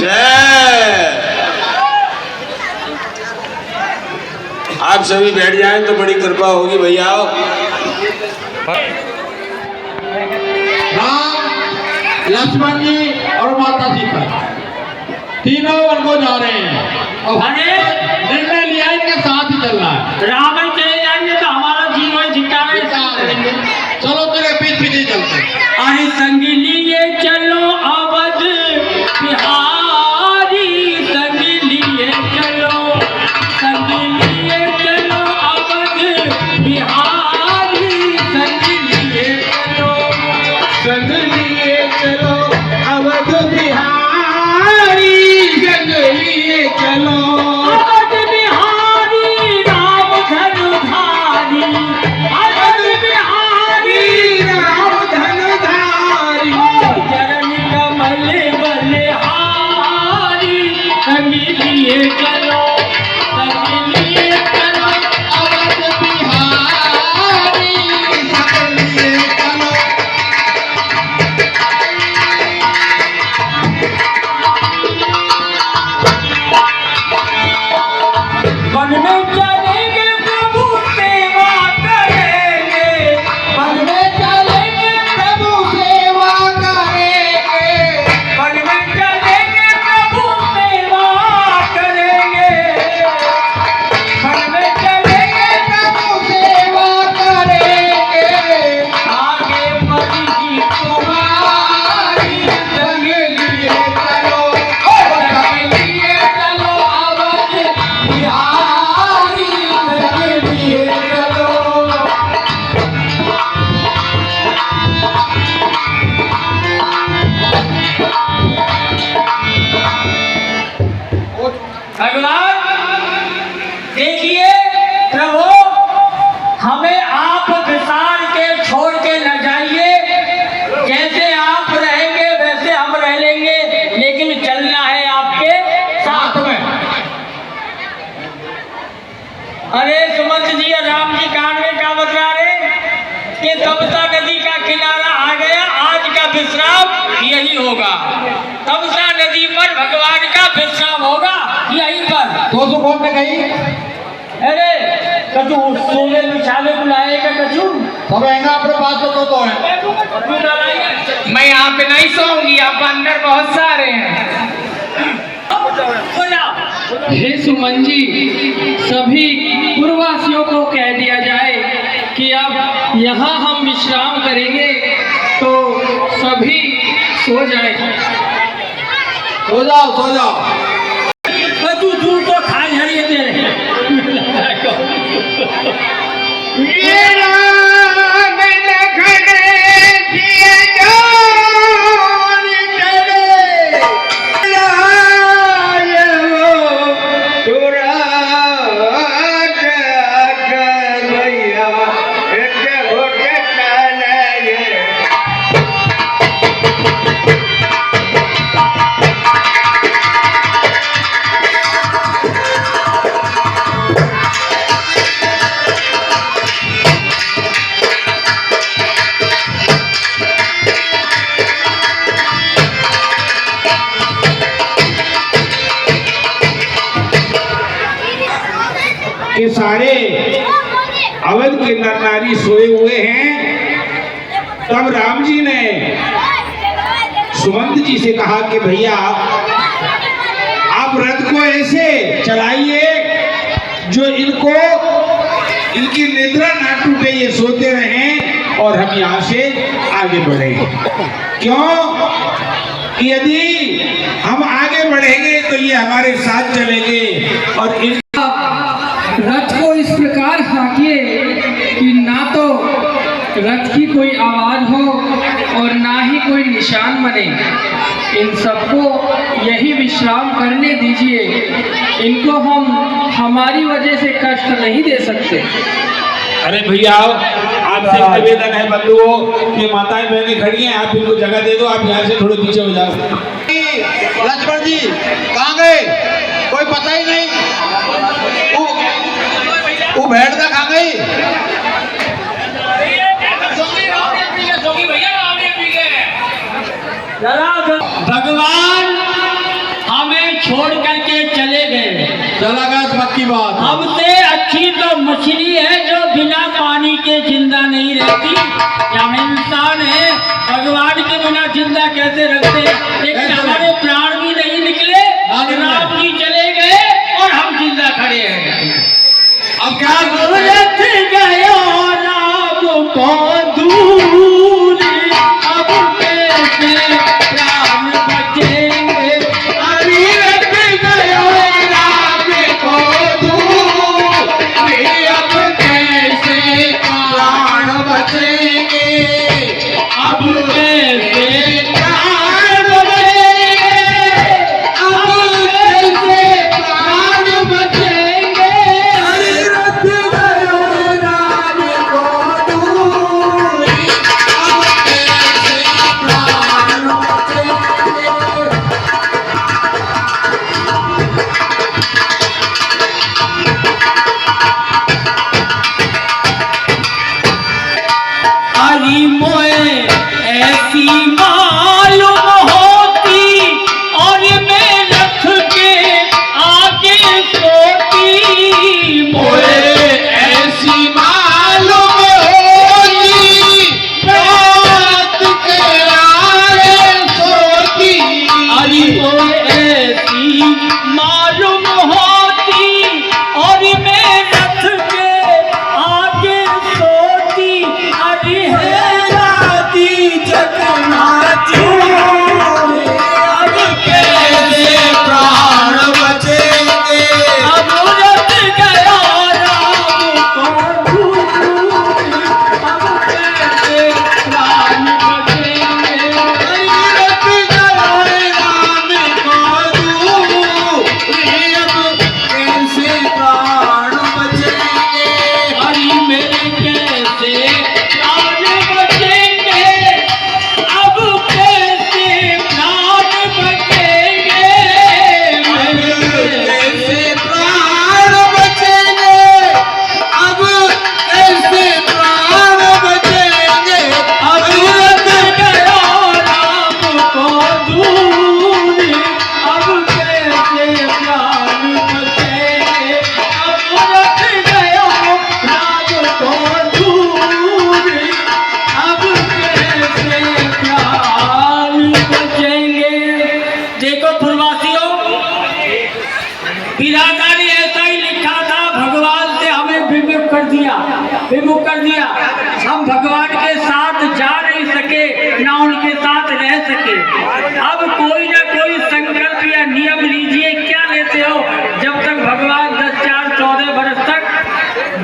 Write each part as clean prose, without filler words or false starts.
जय। आप सभी बैठ जाएं तो बड़ी कृपा होगी भैया। राम, लक्ष्मण जी और माता सीता तीनों वन को जा रहे हैं और निर्णय लिया इनके साथ ही चलना है। रावण चले जाएंगे तो हमारा जीवन जितावे चलो तेरे पीछे पीछे चलते हैं। अरे संग लिए चलो अवध बिहारी, संग लिए चलो अवध बिहारी, संग लिए चलो अवध बिहारी, संग लिए चलो अवध बिहारी राम धनुधारी, अवध बिहारी राम धनुधारी, चरण कमल बलिहारी, संग लिए चलो अवध बिहारी, संग लिए चलो। वन में चलेंगे प्रभु सेवा करेंगे, वन में चलेंगे प्रभु सेवा करेंगे, वन में चलेंगे प्रभु सेवा करेंगे, वन में चलेंगे प्रभु सेवा करेंगे, आगे मरी जी तुम्हारी, संग लिए चलो अवध बिहारी, संग लिए चलो। भगवान देखिए प्रभु, हमें आप विसार के छोड़ के न जाइए, जैसे आप रहेंगे वैसे हम रह लेंगे, लेकिन चलना है आपके साथ में। अरे सुमंत जी और राम जी कान में क्या बतला रहे कि तमसा नदी का किनारा आ गया, आज का विश्राम यही होगा। तमसा नदी पर भगवान का विश्राम होगा यहीं पर। दोस्तों कौन ने कही? अरे कचू सोने बिछावे बुलाए का कचू सब आएगा अपने पास तो है। मैं यहाँ पे नहीं सोऊंगी, आप अंदर बहुत सारे हैं। हे सुमन जी, सभी पूर्ववासियों को कह दिया जाए कि अब यहाँ हम विश्राम करेंगे तो सभी सो जाए। सो जाओ। तू दूर तो खा झड़िए दे रहे के सारे अवध के नर नारी सोए हुए हैं। तब राम जी ने सुमंत जी से कहा कि भैया आप रथ को ऐसे चलाइए जो इनकी निद्रा ना टूटे, ये सोते रहें और हम यहाँ से आगे बढ़े। क्यों? यदि हम आगे बढ़ेंगे तो ये हमारे साथ चलेंगे और रथ को इस प्रकार हाँकिए कि ना तो रथ की कोई आवाज हो और ना ही कोई निशान बने। इन सबको यही विश्राम करने दीजिए, इनको हम हमारी वजह से कष्ट नहीं दे सकते। अरे भैया आपसे निवेदन है बंधुओं कि माताएं बहनें खड़ी हैं, आप इनको जगह दे दो, आप यहाँ से थोड़े पीछे हो जाओ। लक्ष्मण जी कहाँ गए? कोई पता ही नहीं। वो भेड़ तक आ गई। भगवान चला गया तो पक्की बात है। हमसे अच्छी तो मछली है जो बिना पानी के जिंदा नहीं रहती। या हम इंसान है, भगवान के बिना जिंदा कैसे रखते, लेकिन हमारे प्राण भी नहीं निकले, राम जी चले गए और हम जिंदा खड़े हैं। अब क्या रथ गयो राम को दूर, अब कैसे प्राण बचेंगे। अरे रथ गयो राम को दूर, अब कैसे प्राण बचेंगे। अब कैसे प्राण बचेंगे, अब कैसे प्राण बचेंगे। अरे रथ गयो राम को दूर, अब कैसे प्राण बचेंगे। हरी मोए ऐसी मालूम होती, और मैं रथ के आगे सोती। मोए ऐसी मालूम होती, रात के आगे सोती। हरी मोए ऐसी मालूम होती, और मैं रथ के आगे सोती। हरी है राती जगन्नाथी, अब कैसे प्राण बचेंगे। अब रथ गया राम को दूर, अब कैसे प्राण बचेंगे। रथ गयो राम को दूर, अब कैसे प्राण बचेंगे। हरी मेरे कैसे प्राण बचेंगे, अब कैसे प्राण बचेंगे। मेरे कैसे प्राण बचेंगे, अब कैसे प्राण बचेंगे। अब रथ गया राम को दूर, अब कैसे प्राण बचेंगे। अब रथ गया राम को दूर, अब कैसे प्राण बचेंगे। देखो पूर्वासियों, विधाता ने ऐसा ही लिखा था, भगवान से हमें विमुख कर दिया, विमुख कर दिया। हम भगवान के साथ जा नहीं सके, ना उनके साथ रह सके। अब कोई ना कोई संकल्प या नियम लीजिए, क्या लेते हो। जब तक भगवान 10, 4, 14 वर्ष तक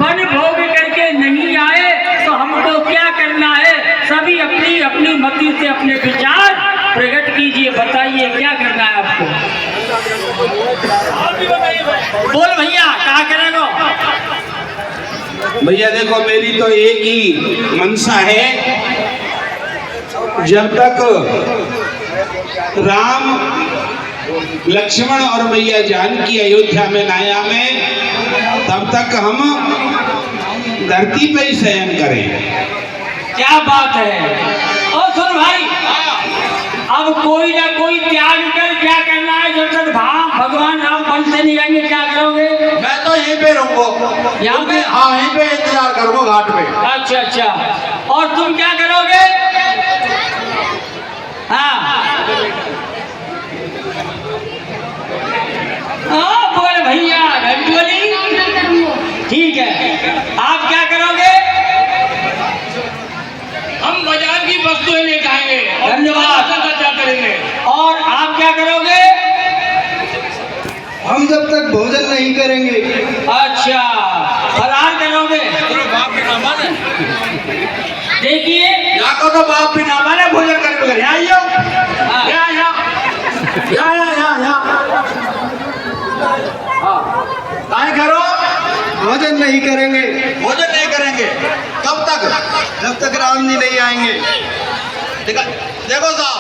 वन भोग करके नहीं आए तो हमको क्या करना है। सभी अपनी अपनी मति से अपने विचार प्रकट कीजिए, बताइए क्या करना है आपको। बोल भैया, कहा करेगो। भैया देखो, मेरी तो एक ही मनसा है, जब तक राम लक्ष्मण और मैया जानकी अयोध्या में नाया में, तब तक हम धरती पे ही शयन करें। क्या बात है। और सुन भाई, अब कोई ना कोई त्याग कर क्या करना है। जब तक भगवान राम वन से नहीं आएंगे क्या करोगे। मैं तो यहीं पे रहूंगा, यहाँ पे? हाँ यहीं पे इंतजार करूंगा घाट पे। अच्छा अच्छा, और तुम क्या करोगे। हाँ बोल भैया, घंटोली। ठीक है, आप क्या करोगे। हम बाजार की वस्तुएं लेकर आएंगे और धन्यवाद। क्या करेंगे। और आप क्या करोगे। हम जब तक भोजन नहीं करेंगे। अच्छा, फलाहार करोगे। देखिए, या तो बाप भी ना माने भोजन करने लगे। आइयो, काय करो, भोजन नहीं करेंगे भोजन नहीं करेंगे। कब तक? जब तक राम जी नहीं आएंगे। देखो साहब,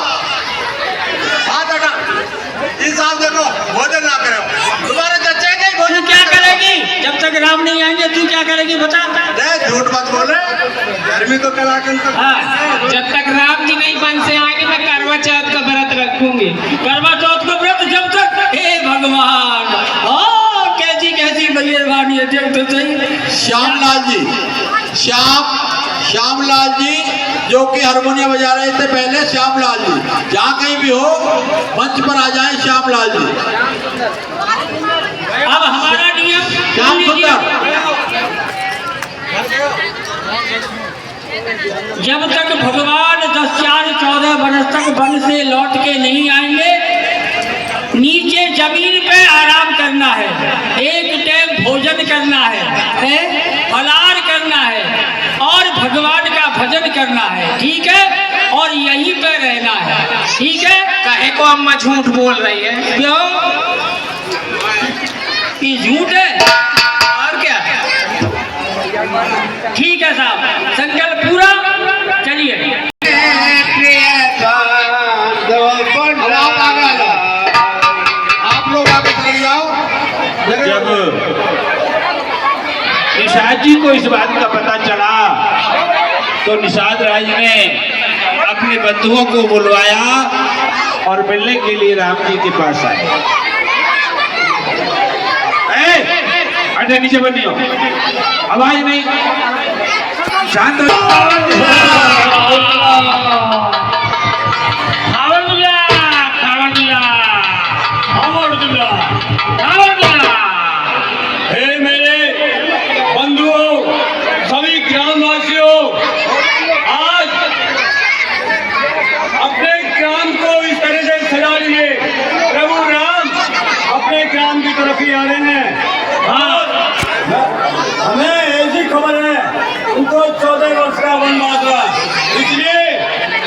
हाथ हटा, इंसान देखो, भोजन ना करो, तुम्हारे चच्चे के तू भोजन क्या करेगी जब तक राम नहीं आएंगे। तू क्या करेगी बता। झूठ मत बोले, गर्मी को कलाकंद को हाँ, जब तक राम जी नहीं बन से आएंगे मैं करवा चौथ का व्रत रखूंगी। करवा चौथ का व्रत जब तक। हे भगवान, कैसे तो सही। श्यामलाल जी, श्यामलाल जी जो कि हारमोनियम बजा रहे थे पहले, श्यामलाल जी जहाँ कहीं भी हो मंच पर आ जाएं। श्यामलाल जी, अब हमारा नियम श्याम सुंदर, जब तक भगवान 10-4-14 वर्ष तक वन से लौट के नहीं आएंगे, नीचे जमीन पे आराम करना है, एक टाइम भोजन करना है, फलाहार करना है और भगवान का भजन करना है, ठीक है, और यहीं पे रहना है, ठीक है। कहे को अम्मा झूठ बोल रही है? क्यों? ये झूठ है और क्या? ठीक है साहब, संकल्प पूरा, चलिए। आप लोग आगे चले जाओ। जब निषाद जी को इस बात का पता चला तो निषाद राज ने अपने बंधुओं को बुलवाया और मिलने के लिए राम जी के पास आए। अरे नीचे बनी हो, आवाज नहीं, शांत आ रहे हैं। हाँ, हमें ऐसी खबर है उनको 14 वर्ष का वनवास हुआ, इसलिए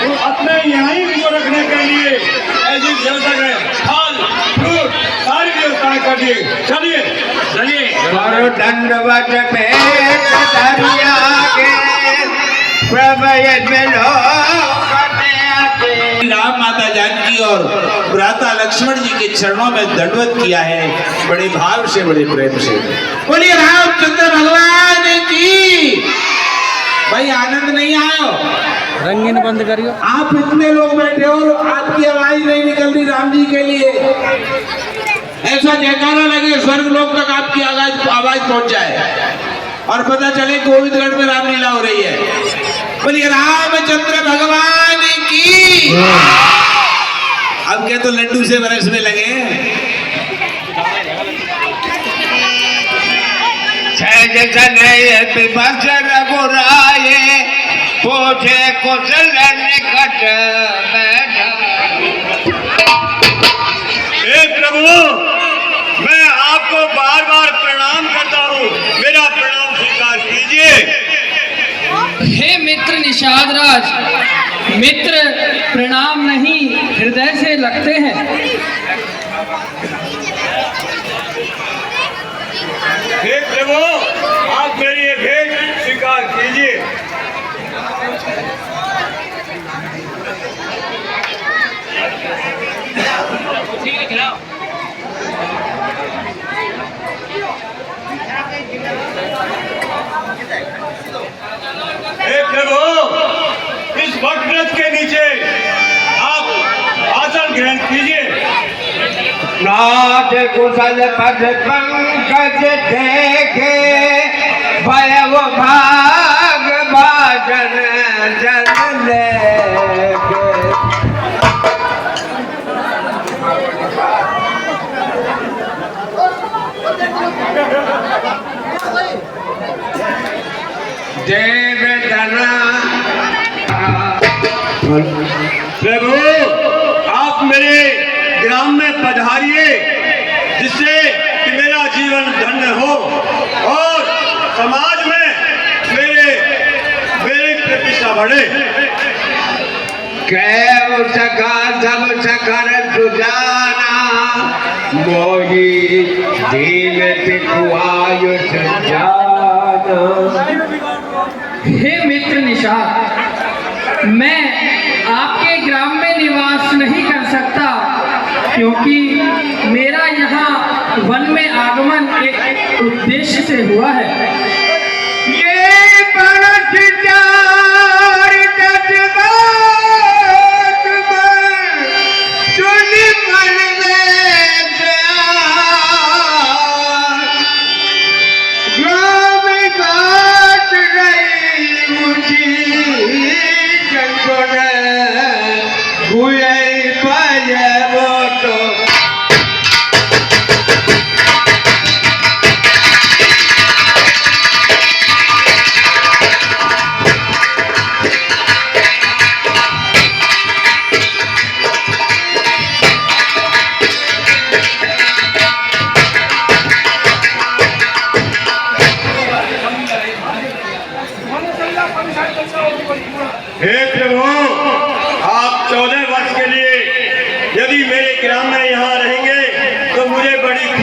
वो अपने यहाँ ही उनको रखने के लिए ऐसी व्यवस्था करें, फल फ्रूट सारी व्यवस्थाएं कर दिए। चलिए चलिए। दंडवत राम माता जानकी और भ्राता लक्ष्मण जी के चरणों में दंडवत किया है, बड़े भाव से, बड़े प्रेम से। बोलिए रामचंद्र भगवान की। भाई आनंद नहीं आयो? रंगीन बंद करियो। आप इतने लोग बैठे हो, आपकी आवाज नहीं निकल रही राम जी के लिए। ऐसा जयकारा लगे स्वर्ग लोक तक आपकी आवाज पहुंच जाए और पता चले गोविंदगढ़ में रामलीला हो रही है। बोलिए रामचंद्र भगवान की। अब क्या तो लड्डू से बरसने लगे। पूछे कुशल निकट बैठा। हे प्रभु, मैं आपको बार बार प्रणाम करता हूँ, मेरा प्रणाम स्वीकार कीजिए। हे मित्र निषाद राज, मित्र प्रणाम नहीं हृदय से लगते हैं। हे प्रभु, आप मेरी ये भेंट स्वीकार कीजिए। हे प्रभु, इस वटवृक्ष के नीचे आप आसन ग्रहण कीजिए। नाथ कुशल पद पंकज देखे, भयव भाग भाजन जन लेके। देव जना। प्रभु, आप मेरे ग्राम में पधारिए, जिससे कि मेरा जीवन धन्य हो और समाज में मेरी प्रतिष्ठा बढ़े। कैव सखा सब सखर सुजाना, मोही दीन आयुष जाना। हे मित्र निषाद, मैं आपके ग्राम में निवास नहीं कर सकता, क्योंकि मेरा यहाँ वन में आगमन एक उद्देश्य से हुआ है। ये बरस चार कदमा सुन मन में प्यार।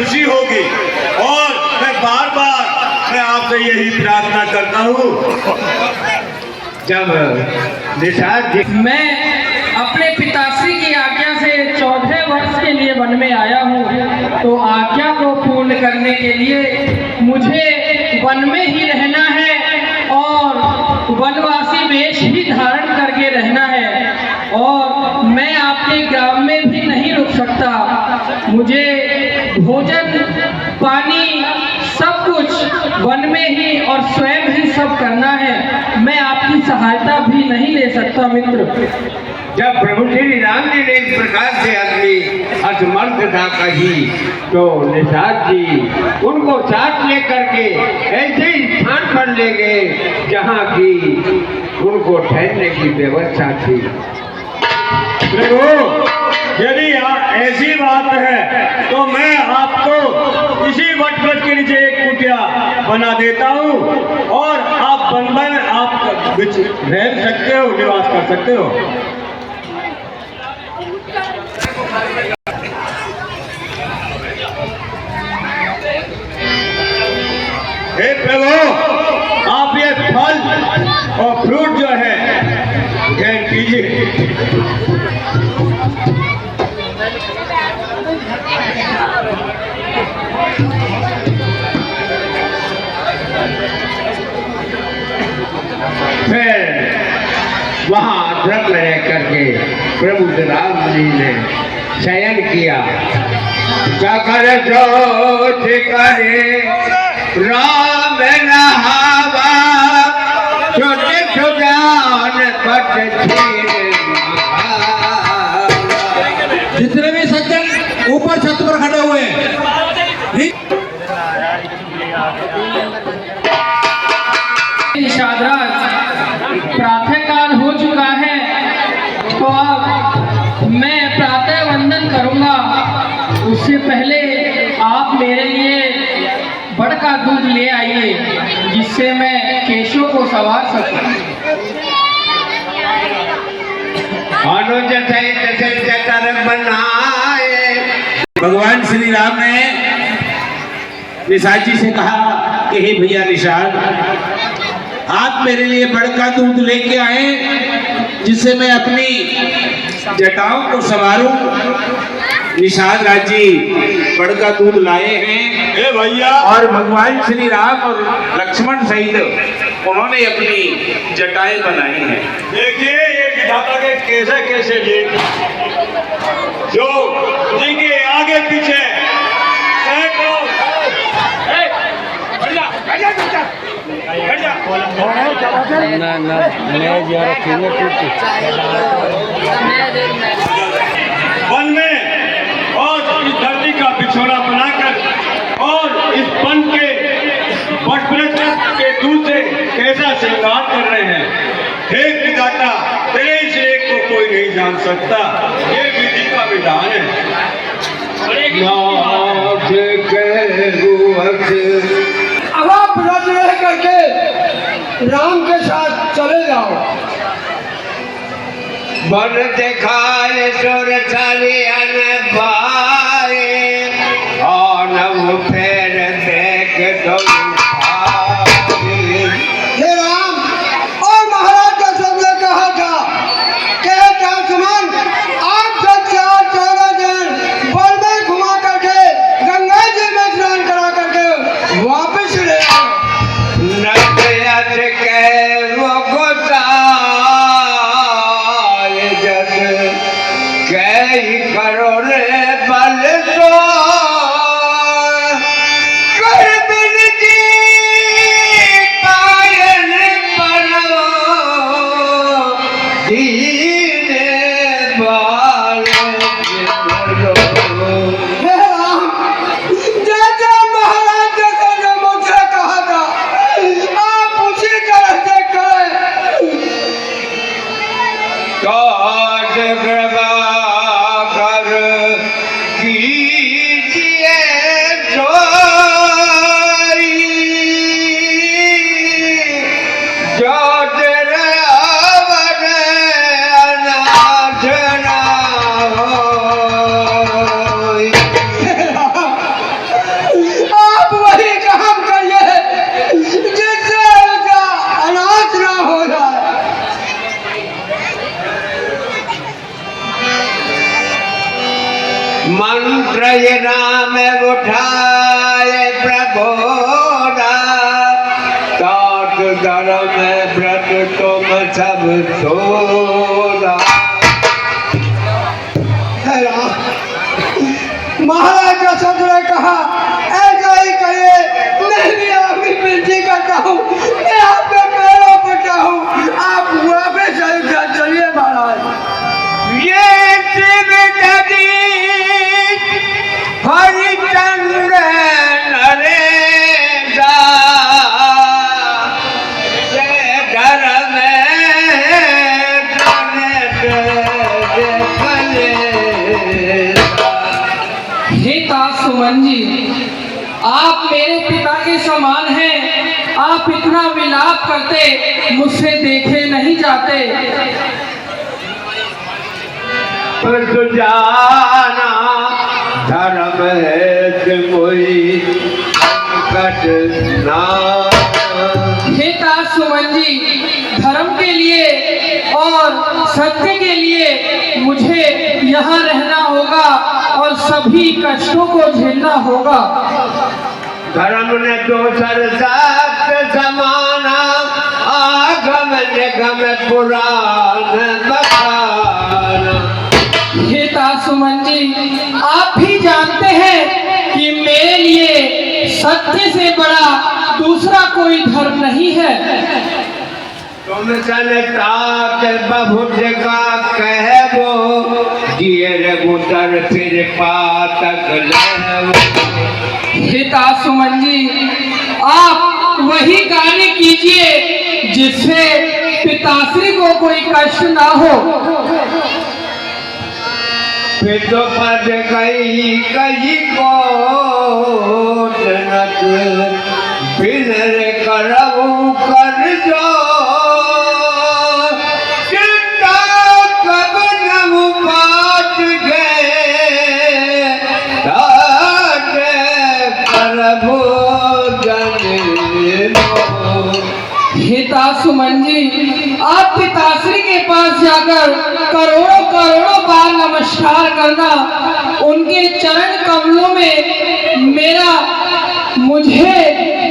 खुशी होगी। और मैं बार बार मैं आपसे यही प्रार्थना करता हूँ। जब निषाद जी मैं अपने पिताश्री की आज्ञा से 14 वर्ष के लिए वन में आया हूँ, तो आज्ञा को पूर्ण करने के लिए मुझे वन में ही रहना है और वनवासी वेश ही धारण करके रहना है, और मैं आपके ग्राम में भी नहीं रुक सकता। मुझे भोजन पानी सब कुछ वन में ही और स्वयं ही सब करना है। मैं आपकी सहायता भी नहीं ले सकता मित्र। जब प्रभु श्री राम जी ने इस प्रकार से अपनी असमर्थता कही तो निषाद जी उनको साथ लेकर के ऐसे स्थान पर ले गए जहाँ की उनको ठहरने की व्यवस्था थी। प्रभु यदि ऐसी बात है तो मैं आपको इसी वटवृक्ष के नीचे एक कुटिया बना देता हूँ और आप वन में आप रह सकते हो, निवास कर सकते हो। हे प्रभु आप ये फल और फ्रूट जो है ग्रहण कीजिए। फिर वहाँ आश्रम में रह करके प्रभु राम जी ने शयन किया। जाकर सोच करे राम नहावा छोटे सुजान पट जितने भी सज्जन ऊपर छत पर खड़े हुए हैं, निषादराज प्रातः काल हो चुका है, तो अब मैं प्रातः वंदन करूंगा। उससे पहले आप मेरे लिए बड़ का दूध ले आइए जिससे मैं केशों को संवार सकूं। अनुज सहित चतर बनाए। भगवान श्री राम ने निषाद जी से कहा कि हे भैया निषाद, आप मेरे लिए बड़का दूध लेके आए जिससे मैं अपनी जटाओं को संवारूं। निषाद राज जी बड़का दूध लाए हैं हे भैया, और भगवान श्री राम और लक्ष्मण सहित उन्होंने अपनी जटाएं बनाई हैं। देखिए ये विधाता के कैसे कैसे लेख जो जिनके आगे पीछे सैकड़ों वन में और इस धरती का बिछोड़ा बनाकर और इस वन के वटवृक्ष के दूध से कैसा श्रृंगार कर रहे हैं। हे विधाता, तेरे इस लेख को कोई नहीं जान सकता। ये विधि का विधान है। अब आप व्रत रह करके राम के साथ चले जाओ। बर दिखाए सुर चलियन पाए और नव फेर देख दो। हे राम और महाराज का सबने कहा था कि समान आप 14 दिन वन में घुमा करके गंगा जी में स्नान करा करके वापस ले आओ। नजर के वो गोसाई जग कई करो रे बल नाम उठाए प्रभु तात धर्म व्रत तुम सब छोड़ा। महाराज दशरथ ने कहा ऐसा ही करिए, मैं भी आपकी विनती करता हूँ, मैं आपके पैरों पड़ता हूँ, आप वापस चलिए महाराज। ये शिव नदी हरिचंद्र नरेशा धर्म सुमन जी, आप मेरे पिता के समान हैं, आप इतना विलाप करते मुझसे देखे नहीं जाते। जाना धर्म है कोई संकट ना। हे दास सुमन जी, धर्म के लिए और सत्य के लिए मुझे यहाँ रहना होगा और सभी कष्टों को झेलना होगा। धर्म ने दोसर साथ समाना, आगम निगम पुराण बखाना। हे दास सुमन जी, आप भी जानते हैं कि मेरे लिए सत्य से बड़ा दूसरा कोई धर्म नहीं है। तुम चलता के बहुत का कहबो, दिए रघुतर फिर पातक लेवो। हे दास सुमन जी, आप वही कार्य कीजिए जिससे पिताश्री को कोई कष्ट ना हो। फिर तो पद कई को जनक बिनर करऊ कर जो, चिंता कब नमु पात गए प्रभु जन। हे दास सुमन जी, आप पिताश्री के पास जाकर करोड़ों करोड़ों बार नमस्कार करना, उनके चरण कमलों में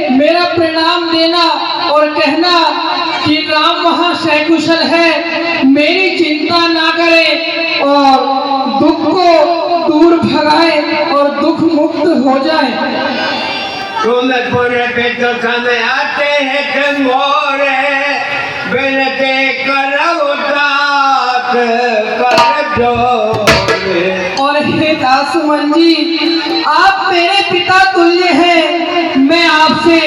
मेरा प्रणाम देना और कहना कि राम वहाँ सकुशल है, मेरी चिंता ना करे और दुख को दूर भगाए और दुख मुक्त हो जाए। तुम पूरे पे तो समय आते हैं तुम मोरे, बिनते करो तात कर दो। और हे दास सुमन जी, आप मेरे पिता तुल्य हैं, मैं आपसे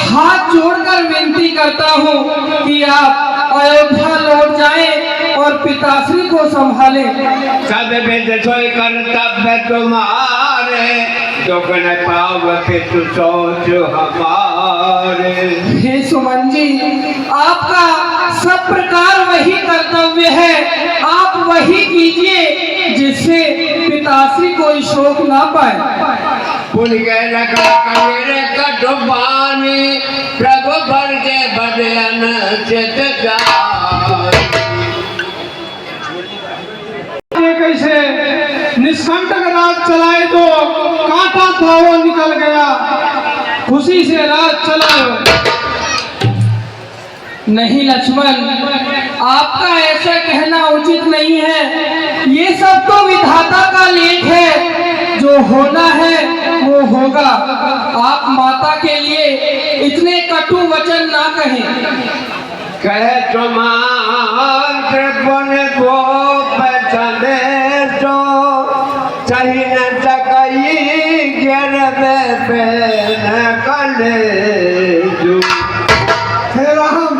हाथ जोड़कर विनती करता हूँ कि आप अयोध्या लौट जाएं और पिताश्री को संभालें। सब वेद सोई कर्तव्य तुम्हारे, दुख न पाव फिर तू सोच हमारे। हे सुमन जी, आपका सब प्रकार वही कर्तव्य है, आप वही कीजिए जिससे पिताश्री कोई शोक ना पाए। पुल के लगा कबीर कटुबानी, प्रभु भर के बदन चित कैसे निष्कंटक रात चलाए तो कांटा था वो निकल गया, खुशी से रात चलाओ। नहीं लक्ष्मण, आपका ऐसा कहना उचित नहीं है, ये सब तो विधाता का लेख है, जो होना है वो होगा। आप माता के लिए इतने कटु वचन ना कहें। कहे तुम्हार त्रिपुन को पसंदे तो सही न सकई गिरवे पे न कले जो। हे राम,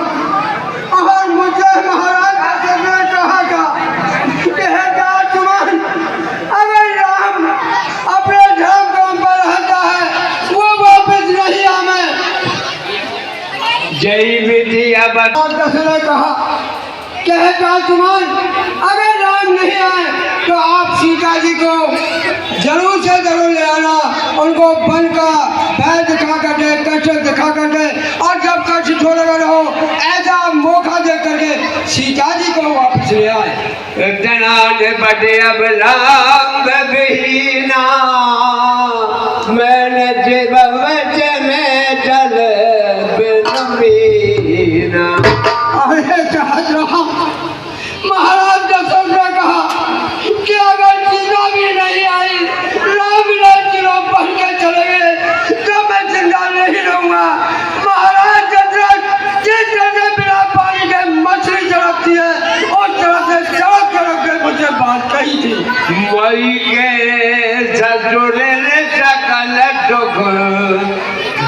और मुझे महाराज दशरथ ने कहा था कि हे राजकुमार, अगर राम अपने धर्म पर रहता है वो वापस नहीं आवे। जय विधि अब दशरथ ने कहा कि हे राजकुमार, अगर राम नहीं आए तो आप सीता जी को जरूर से जरूर ले आना, उनको बन का पैर दिखा करके कष्ट दिखा करके, और जब कष्ट छोड़ेगा रहो ऐसा मौका दे करके सीता जी को वापस ले आए। तना बड़े अब राम विहीना टोले रे सकल दुख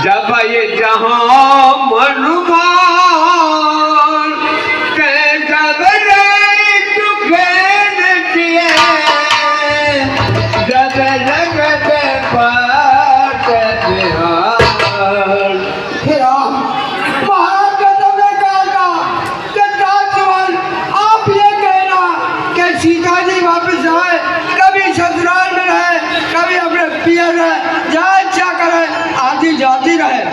जब ये जहां मनुमान के जब रे दुखे दिए जब लगते पाट बिहार। हे राम, महाराज का तुमने कहा था कि राजकुमार आप ये कहना कि सीता जी वापस आए, कभी ससुराल में रहे, कभी अपने पियर रहे, जहाँ इच्छा करे आती जाती रहे।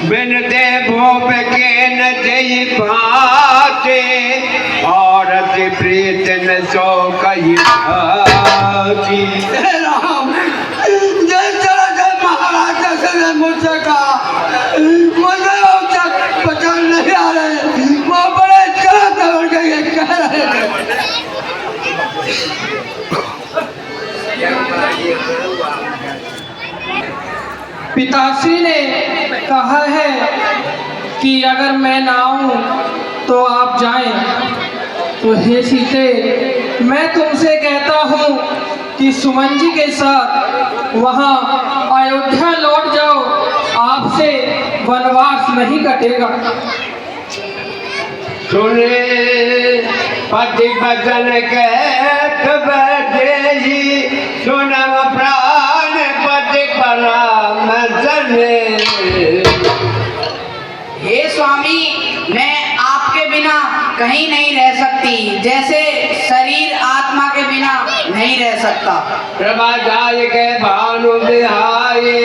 बिन दे भोप के न जई भाते और प्रीत न सो कही भाती। हे राम, जिस तरह से महाराज दशरथ ने मुझसे कहा, मुझे वो तक पसंद नहीं आ रहे, वो बड़े तरह दौड़ के ये कह रहे थे। पिताश्री ने कहा है कि अगर मैं ना आऊं तो आप जाएं। तो हे सीते, मैं तुमसे कहता हूं कि सुमन जी के साथ वहां अयोध्या लौट जाओ, आपसे वनवास नहीं कटेगा। सुने पति बचन कहत बैठे सुनम प्राण पति पराम जने। हे स्वामी, मैं आपके बिना कहीं नहीं रह सकती, जैसे शरीर आत्मा के बिना नहीं रह सकता। प्रभा जाय के भानु बिहाए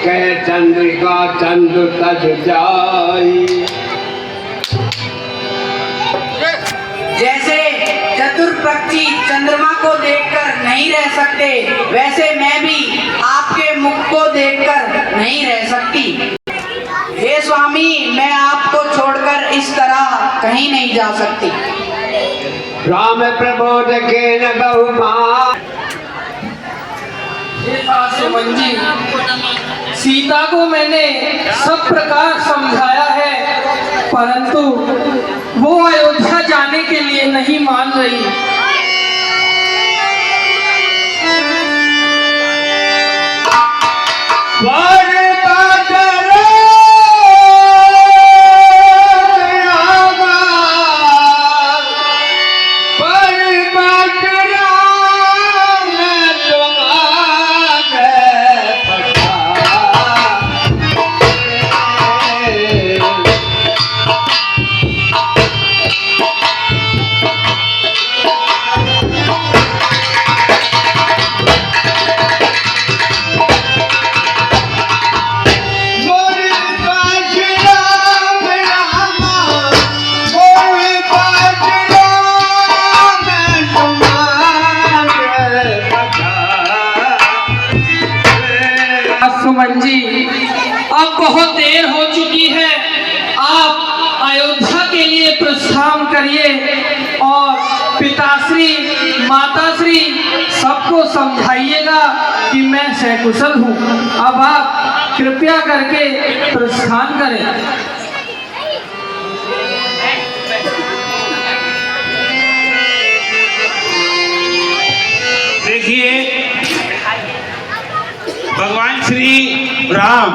कह चंद्रिका चंद्र तज जाई। जैसे चतुर्पक्षी चंद्रमा को देखकर नहीं रह सकते, वैसे मैं भी आपके मुख को देखकर नहीं रह सकती। हे स्वामी, मैं आपको छोड़कर इस तरह कहीं नहीं जा सकती। राम प्रबोध के न बहुमान। सुमन जी, सीता को मैंने सब प्रकार समझाया है, परंतु वो अयोध्या जाने के लिए नहीं मान रही। सुमन जी, अब बहुत देर हो चुकी है, आप अयोध्या के लिए प्रस्थान करिए और पिताश्री माताश्री सबको समझाइएगा कि मैं सकुशल हूँ। अब आप कृपया करके प्रस्थान करें। देखिए, भगवान श्री राम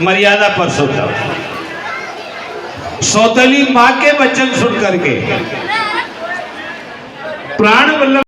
मर्यादा पुरुषोत्तम सौतेली माँ के वचन सुन करके प्राण वल्लभ